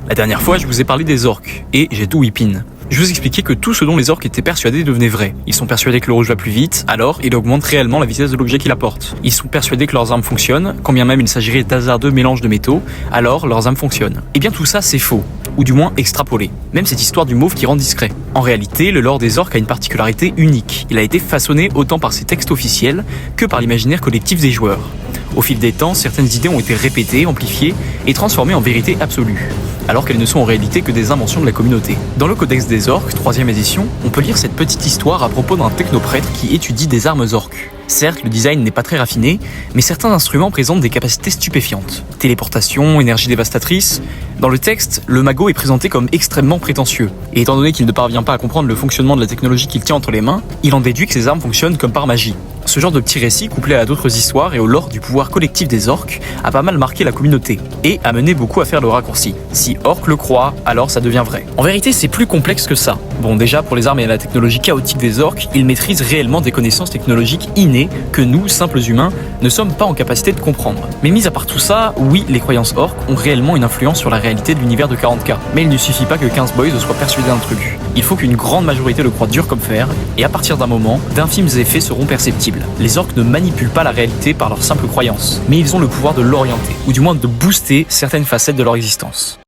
La dernière fois, je vous ai parlé des orques, et j'ai tout whippin. Je vous expliquais que tout ce dont les orques étaient persuadés devenait vrai. Ils sont persuadés que le rouge va plus vite, alors il augmente réellement la vitesse de l'objet qu'il apporte. Ils sont persuadés que leurs armes fonctionnent, quand bien même il s'agirait d'hasardeux mélanges de métaux, alors leurs armes fonctionnent. Et bien tout ça c'est faux, ou du moins extrapolé. Même cette histoire du mauve qui rend discret. En réalité, le lore des orques a une particularité unique. Il a été façonné autant par ses textes officiels que par l'imaginaire collectif des joueurs. Au fil des temps, certaines idées ont été répétées, amplifiées et transformées en vérité absolue, alors qu'elles ne sont en réalité que des inventions de la communauté. Dans le Codex des Orques, 3ème édition, on peut lire cette petite histoire à propos d'un technoprêtre qui étudie des armes orques. Certes, le design n'est pas très raffiné, mais certains instruments présentent des capacités stupéfiantes. Téléportation, énergie dévastatrice. Dans le texte, le mago est présenté comme extrêmement prétentieux, et étant donné qu'il ne parvient pas à comprendre le fonctionnement de la technologie qu'il tient entre les mains, il en déduit que ses armes fonctionnent comme par magie. Ce genre de petits récits, couplé à d'autres histoires et au lore du pouvoir collectif des orques, a pas mal marqué la communauté, et a mené beaucoup à faire le raccourci. Si Orc le croit, alors ça devient vrai. En vérité, c'est plus complexe que ça. Bon, déjà, pour les armes et la technologie chaotique des orques, ils maîtrisent réellement des connaissances technologiques innées que nous, simples humains, ne sommes pas en capacité de comprendre. Mais mis à part tout ça, oui, les croyances orques ont réellement une influence sur la réalité de l'univers de 40K. Mais il ne suffit pas que 15 boys soient persuadés d'un truc. Il faut qu'une grande majorité le croie dur comme fer, et à partir d'un moment, d'infimes effets seront perceptibles. Les orques ne manipulent pas la réalité par leurs simples croyances, mais ils ont le pouvoir de l'orienter, ou du moins de booster certaines facettes de leur existence.